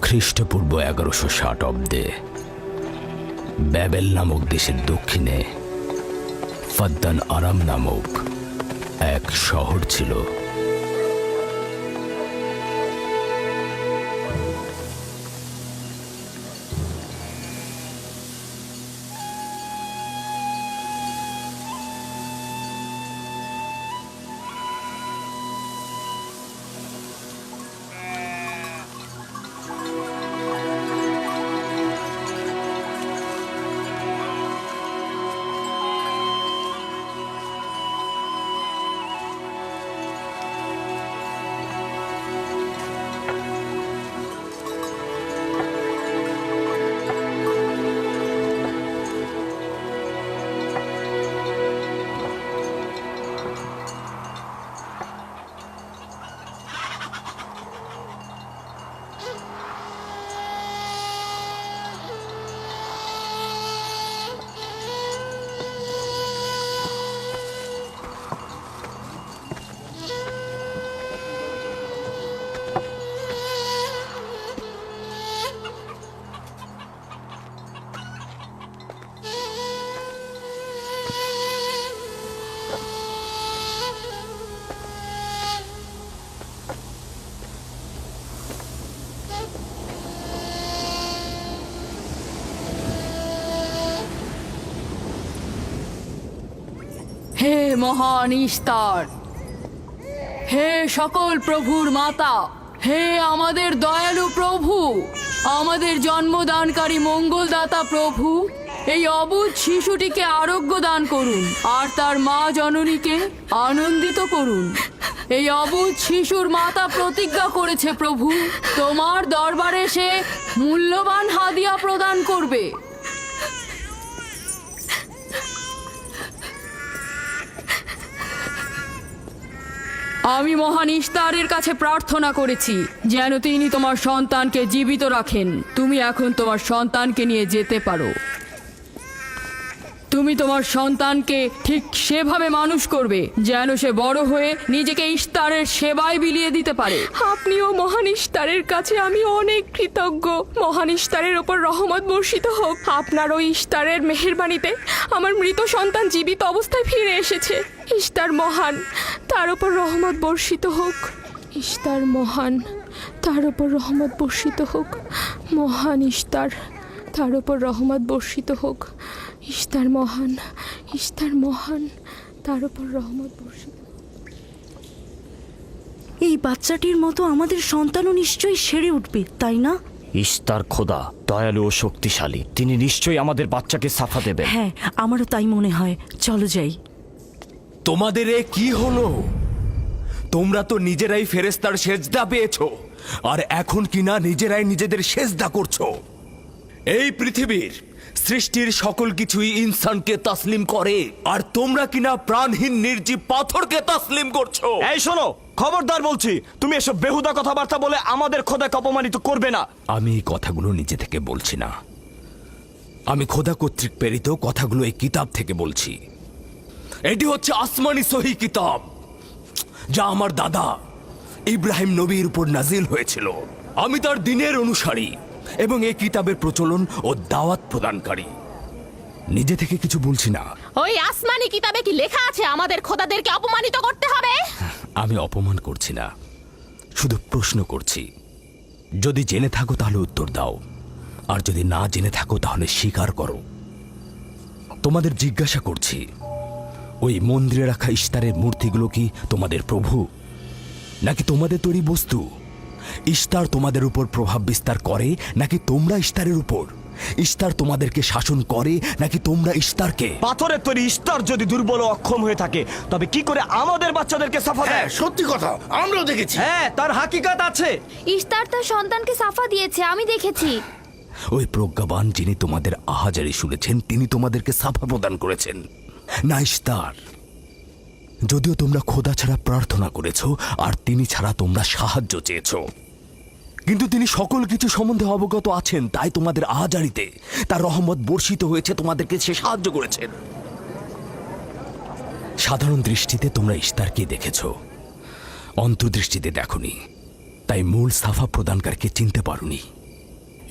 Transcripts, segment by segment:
খ্রিস্টপূর্ব 1160 অব্দে ব্যাবেল নামক দেশের দক্ষিণে ফাদ্দান আরাম নামক এক শহর ছিল। হে মহান ইস্তার, হে সকল প্রভুর মাতা, হে আমাদের দয়ালু প্রভু, আমাদের জন্মদানকারী মঙ্গলদাতা প্রভু, এই অবুঝ শিশুটিকে আরোগ্য দান করুন আর তার মা জননীকে আনন্দিত করুন। এই অবুঝ শিশুর মাতা প্রতিজ্ঞা করেছে প্রভু, তোমার দরবারে সে মূল্যবান হাদিয়া প্রদান করবে। আমি মহান ইস্তারের কাছে প্রার্থনা করেছি যেন তিনি তোমার সন্তানকে জীবিত রাখেন। তুমি এখন তোমার সন্তানকে নিয়ে যেতে পারো। তুমি তোমার সন্তানকে ঠিক সেভাবে মানুষ করবে যেন সে বড় হয়ে নিজেকে ইস্তারের সেবায় বিলিয়ে দিতে পারে। আপনিও মহান ইস্তারের কাছে আমি অনেক কৃতজ্ঞ। মহান ইস্তারের ওপর রহমত বর্ষিত হোক। আপনার ওই ইস্তারের মেহেরবানিতে আমার মৃত সন্তান জীবিত অবস্থায় ফিরে এসেছে। ইস্তার মহান, তার ওপর রহমত বর্ষিত হোক। ইস্তার মহান, তার ওপর রহমত বর্ষিত হোক। মহান ইস্তার, তার ওপর রহমত বর্ষিত হোক। ইস্তার মহান, ইস্তার মহান, তার ওপর রহমত বর্ষিত। এই বাচ্চাটির মতো আমাদের সন্তানও নিশ্চয়ই সেরে উঠবে, তাই না? ইস্তার খোদা দয়ালু ও শক্তিশালী, তিনি নিশ্চয়ই আমাদের বাচ্চাকে সাফা দেবেন। হ্যাঁ, আমারও তাই মনে হয়। চলো যাই। তোমাদের এ কি হলো? তোমরা তো নিজেরাই ফেরেশতার সেজদা পেয়েছো, আর এখন কিনা নিজেরাই নিজেদের সেজদা করছো। এই পৃথিবীর সৃষ্টির সকল কিছুই ইনসানকে তাসলিম করে, আর তোমরা কিনা প্রাণহীন নির্জীব পাথরকে তাসলিম করছো। এই শোনো, খবরদার বলছি, তুমি এসব বেহুদা কথাবার্তা বলে আমাদের খোদাকে অপমানিত করবে না। আমি এই কথাগুলো নিজে থেকে বলছি না, আমি খোদা কর্তৃক প্রেরিত কথাগুলো এই কিতাব থেকে বলছি। এটি হচ্ছে আসমানি সহি কিতাব, যা আমার দাদা ইব্রাহিম নবীর উপর নাজিল হয়েছিল। আমি তার দিনের অনুসারী এবং এই কিতাবের প্রচলন ও দাওয়াত প্রদানকারী। নিজে থেকে কিছু বলছি না। ওই আসমানি কিতাবে কি লেখা আছে আমাদের খোদাদেরকে অপমানিত করতে হবে? আমি অপমান করছি না, শুধু প্রশ্ন করছি। যদি জেনে থাকো তাহলে উত্তর দাও, আর যদি না জেনে থাকো তাহলে স্বীকার করো। তোমাদের জিজ্ঞাসা করছি, ওই মন্দিরে রাখা ইস্তারের মূর্তিগুলো কি তোমাদের প্রভু, নাকি তোমাদের তৈরি বস্তু? ইস্তার তোমাদের উপর প্রভাব বিস্তার করে নাকি তোমরা ইস্তারের উপর? ইস্তার তোমাদেরকে শাসন করে নাকি তোমরা ইস্তারকে? পাথরের তৈরি ইস্তার যদি দুর্বল ও অক্ষম হয়ে থাকে, তবে কি করে আমাদের বাচ্চাদেরকে সাফা দেয়? সত্যি কথা, আমরাও দেখেছি। হ্যাঁ, তার হাকিকাত আছে। ইস্তার তার সন্তানকে সাফা দিয়েছে, আমি দেখেছি। ওই প্রজ্ঞাবান যিনি তোমাদের আহাজারি শুনেছেন, তিনি তোমাদেরকে সাফা প্রদান করেছেন, না ইস্তার। যদিও তোমরা খোদা ছাড়া প্রার্থনা করেছ আর তিনি ছাড়া তোমরা সাহায্য চেয়েছ, কিন্তু তিনি সকল কিছু সম্বন্ধে অবগত আছেন, তাই তোমাদের আহাজারিতে তার রহমত বর্ষিত হয়েছে, তোমাদেরকে সে সাহায্য করেছেন। সাধারণ দৃষ্টিতে তোমরা ইস্তারকে দেখেছ, অন্তর্দৃষ্টিতে দেখনি, তাই মূল সাফা প্রদানকারীকে চিনতে পারোনি।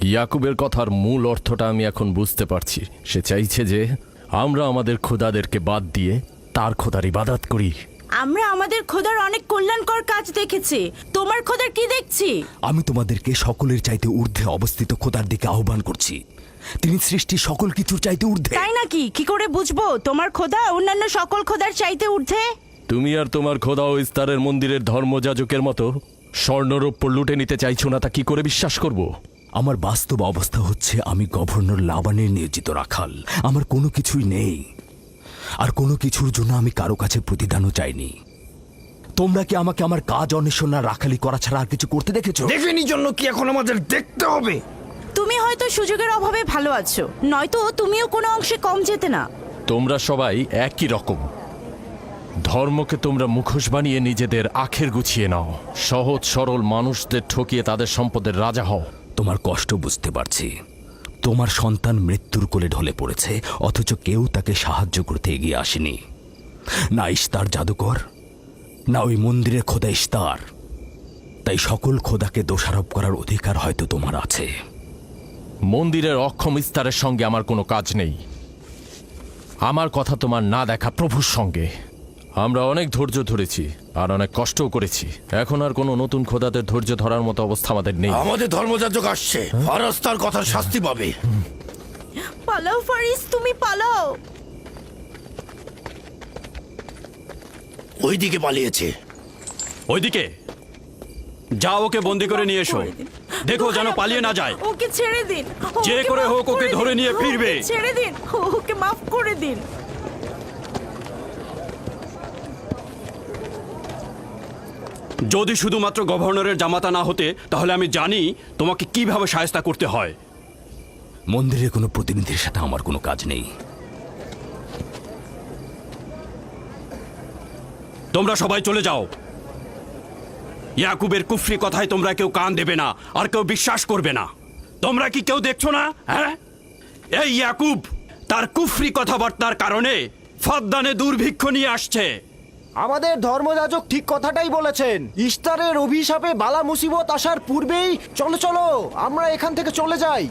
ইয়াকুবের কথার মূল অর্থটা আমি এখন বুঝতে পারছি। সে চাইছে যে আমরা আমাদের খোদাদেরকে বাদ দিয়ে তার খোদার ইবাদত করি। আমরা আমাদের খোদার অনেক কল্যাণকর কাজ দেখেছি, তোমার খোদার কি দেখছি? আমি তোমাদেরকে সকলের চাইতে ঊর্ধ্বে অবস্থিত খোদার দিকে আহ্বান করছি। তিনি সৃষ্টি সকল কিছুর চাইতে ঊর্ধ্বে। তাই নাকি? কি করে বুঝবো তোমার খোদা অন্যান্য সকল খোদার চাইতে ঊর্ধ্বে? তুমি আর তোমার খোদা ও ইস্তারের মন্দিরের ধর্মযাজকের মতো স্বর্ণরৌপ্য লুটে নিতে চাইছো না, তা কি করে বিশ্বাস করব? আমার বাস্তব অবস্থা হচ্ছে আমি গভর্নর লাবানের নিয়োজিত রাখাল। আমার কোনো কিছুই নেই, আর কোনো কিছুর জন্য আমি কারো কাছে প্রতিদানও চাইনি। তোমরা কি আমাকে আমার কাজ অন্বেষণ আর রাখালি করা ছাড়া আর কিছু করতে দেখেছো? দেখেনি জন্য কি এখন আমাদের দেখতে হবে? তুমি হয়তো সুযোগের অভাবে ভালো আছো, নয়তো তুমিও কোনো অংশে কম যেতে না। তোমরা সবাই একই রকম। ধর্মকে তোমরা মুখোশ বানিয়ে নিজেদের আখের গুছিয়ে নাও, সহজ সরল মানুষদের ঠকিয়ে তাদের সম্পদের রাজা হও। তোমার কষ্ট বুঝতে পারছি। তোমার সন্তান মৃত্যুর কোলে ঢলে পড়েছে, অথচ কেউ তাকে সাহায্য করতে এগিয়ে আসেনি। না ইস্তার জাদুকর, না ওই মন্দিরের খোদা ইস্তার। তাই সকল খোদাকে দোষারোপ করার অধিকার হয়তো তোমার আছে। মন্দিরের অক্ষম ইস্তারের সঙ্গে আমার কোনো কাজ নেই। আমার কথা তোমার না দেখা প্রভুর সঙ্গে। আমরা অনেক ধৈর্য ধরেছি আর অনেক কষ্টও করেছি। এখন আর কোনো নতুন খোদাদের ধৈর্য ধরার মতো অবস্থা আমাদের নেই। আমাদের ধর্মযাজক আসছে, ফারাজ তার কথার শাস্তি পাবে। পালাও ফারিস, তুমি পালাও। ওইদিকে পালিয়েছে। ওইদিকে যাও, ওকে বন্দি করে নিয়ে এসো। দেখো যেন পালিয়ে না যায়। ওকে ছেড়ে দিন, যে ওকে করে মাফ হোক ওকে দিন। ধরে নিয়ে ফিরবে। ওকে ছেড়ে দিন, ওকে মাফ করে দিন। যদি শুধুমাত্র গভর্নরের জামাতা না হতে, তাহলে আমি জানি তোমাকে কিভাবে শায়েস্তা করতে হয়। মন্দিরের কোনো প্রতিনিধির সাথে আমার কোনো কাজ নেই। তোমরা সবাই চলে যাও। ইয়াকুবের কুফরি কথায় তোমরা কেউ কান দেবে না, আর কেউ বিশ্বাস করবে না। তোমরা কি কেউ দেখছো না? হ্যাঁ, এই ইয়াকুব তার কুফরি কথাবার্তার কারণে ফাদ্দানে দুর্ভিক্ষ নিয়ে আসছে। আমাদের ধর্মযাজক ঠিক কথাটাই বলেছেন। ইস্তারের অভিশাপে বালা মুসিবত আসার পূর্বেই চলো চলো আমরা এখান থেকে চলে যাই।